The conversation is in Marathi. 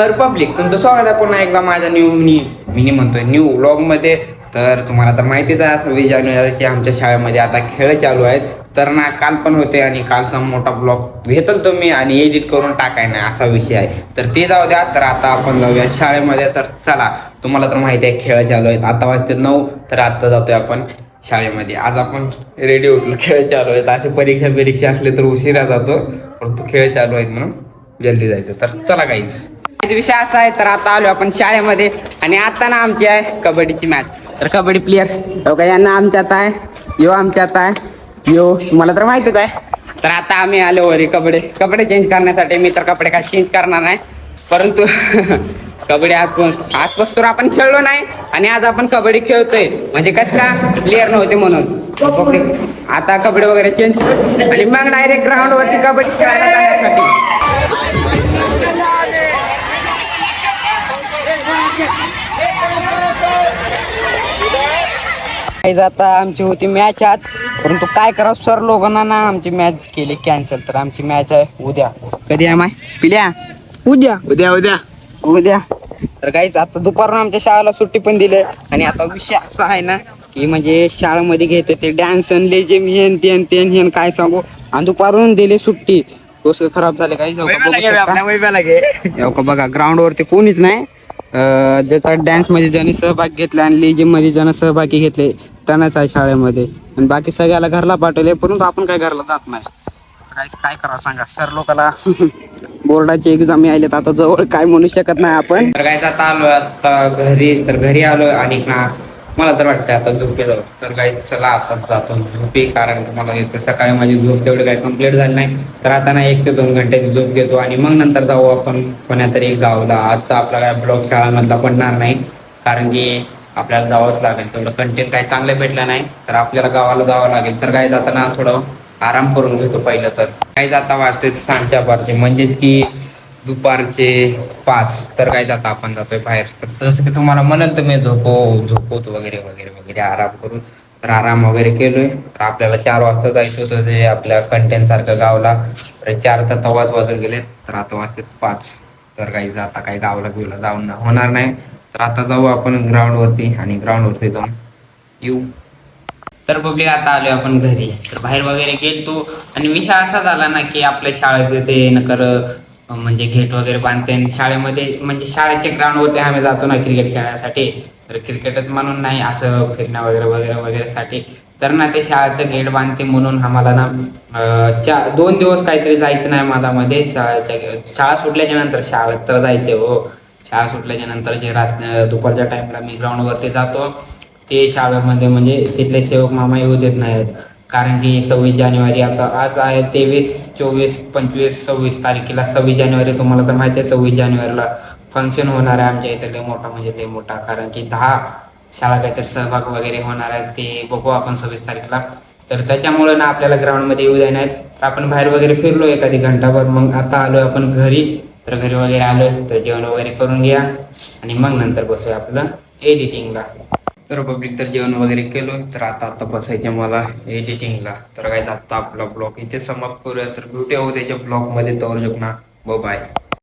तर पब्लिक तुमचं स्वागत आहे पुन्हा एकदा माझ्या मी म्हणतोय न्यू व्लॉग मध्ये. तर तुम्हाला तर माहितीच आहे 26 जानेवारीचे आमच्या शाळेमध्ये आता खेळ चालू आहेत. तर ना काल पण होते आणि कालचा मोठा ब्लॉग घेतल तो मी आणि एडिट करून टाकाय नाही असा विषय आहे. तर ते जाऊ द्या. तर आता आपण जाऊया शाळेमध्ये. तर चला, तुम्हाला तर माहिती आहे खेळ चालू आहेत. आता वाजते 9. तर आता जातोय आपण शाळेमध्ये. आज आपण रेडी उठलो, खेळ चालू आहेत. असे परीक्षा असले तर उशिरा जातो, परंतु खेळ चालू आहेत म्हणून जल्दी जायचं. तर चला काहीच विषय असा आहे. तर आता आलो आपण शाळेमध्ये आणि आता ना आमची आहे कबड्डीची मॅच. तर कबड्डी प्लेयर यांना आमच्यात आहे, यो आमच्यात आहे, यो तुम्हाला तर माहितीच आहे. तर आता आम्ही आलो वरी कपडे चेंज करण्यासाठी. मी तर कपडे काय चेंज करणार नाही, परंतु कबड्डी आजपासून तर आपण खेळलो नाही आणि आज आपण कबड्डी खेळतोय. म्हणजे कसं का प्लेयर नव्हते म्हणून आता कपडे वगैरे चेंज आणि मग डायरेक्ट ग्राउंड वरती कबड्डी खेळायला जाण्यासाठी. आता आमची होती मॅच आज, परंतु काय करा सर लोकांना ना आमची मॅच केली कॅन्सल. तर आमची मॅच आहे उद्या. कधी आहे माय पिल्या? उद्या उद्या उद्या उद्या. तर काहीच आता दुपारून आमच्या शाळेला सुट्टी पण दिली. आणि आता विषय असा आहे ना की म्हणजे शाळेमध्ये घेते ते डान्स लेजिम हेन काय सांगू. आणि दुपारून दिली सुट्टी, डोसं खराब झाले. काही बघा ग्राउंड वरती कोणीच नाही. ज्याचा डॅन्स मध्ये ज्याने सहभाग घेतला आणि लेजिम मध्ये ज्याने सहभागी घेतले त्यांनाच आहे शाळेमध्ये. आणि बाकी सगळ्याला घरला पाठवले, परंतु आपण काय घरला जात नाही. काय करावं सांगा. सर लोकांना बोर्डाची एक्झाम आलेत आता जवळ, काय म्हणू शकत नाही आपण. तर काय आता आलो आता घरी. तर घरी आलो आणि ना मला तर वाटतं आता झोपे जाऊ. तर काही चला आता जातो झोपे, कारण मला येतं सकाळी माझी झोप तेवढी काही कम्प्लीट झाली नाही. तर आता ना 1 ते 2 घंट्याची झोप घेतो आणि मग नंतर जाऊ आपण कोण्यातरी गावला. आजचा आपला काय ब्लॉग शाळामधला पडणार नाही, कारण की आपल्याला जावंच लागेल. तेवढं कंटेंट काही चांगलं भेटलं नाही तर आपल्याला गावाला जावं लागेल. तर काय जाताना थोडं आराम करून घेतो पहिलं. तर काही जाता वाजते सांजच्या पारचे, म्हणजेच की दुपारचे 5. तर काय जाता आपण जातोय बाहेर. तर जसं की तुम्हाला म्हणाल तर मी झोपवतो वगैरे वगैरे वगैरे आराम करून. तर आराम वगैरे केलोय. तर आपल्याला 4 वाजता जायचं होतं ते आपल्या कंटेंट सारखं गावला. तर 4 तर तवाच वाजून गेलेत. तर आता वाजते 5. तर काही जाता काही गावला बिवला जाऊन होणार नाही. तर आता जाऊ आपण ग्राउंड वरती आणि ग्राउंड वरती जाऊन येऊ. तर पब्लिक आता आलोय आपण घरी. तर बाहेर वगैरे गेलतो आणि विषय असा झाला ना की आपल्या शाळेचे ते नकर म्हणजे गेट वगैरे बांधते शाळेमध्ये. म्हणजे शाळेच्या ग्राउंडवरती आम्ही जातो ना क्रिकेट खेळण्यासाठी. तर क्रिकेटच म्हणून नाही, असं फिरण्या वगैरे वगैरे वगैरे साठी. तर ना ते शाळेचं गेट बांधते म्हणून आम्हाला ना 2 दिवस काहीतरी जायचं नाही मधामध्ये. शाळा सुटल्याच्या नंतर शाळेत तर जायचे हो. शाळा सुटल्याच्या नंतर जे दुपारच्या टाइमला मी ग्राउंड वरती जातो ते शाळेमध्ये म्हणजे तिथले सेवक मामा येऊ देत नाहीत. कारण की 26 जानेवारी आता आज आहे 23, 24, 25, 26 तारखेला 26 जानेवारी. तुम्हाला तर माहिती आहे 26 जानेवारीला फंक्शन होणार आहे आमच्या इथे लय मोठा, म्हणजे लय मोठा. कारण की 10 शाळा काहीतरी सहभाग वगैरे होणार आहे, ते बघू आपण 26 तारखेला. तर त्याच्यामुळे ना आपल्याला ग्राउंड मध्ये येऊ देणार. तर आपण बाहेर वगैरे फिरलो एखादी घंटाभर. मग आता आलोय आपण घरी. तर घरी वगैरे आलोय तर जेवण वगैरे करून घ्या आणि मग नंतर बसूया आपलं एडिटिंगला. तर पब्लिक तर जेवण वगैरे केलो. तर आता बसायचे मला एडिटिंगला. तर काय आता आपला ब्लॉग इथे समाप्त करूया. तर भेटूया उद्याच्या ब्लॉग मध्ये. तर बाय.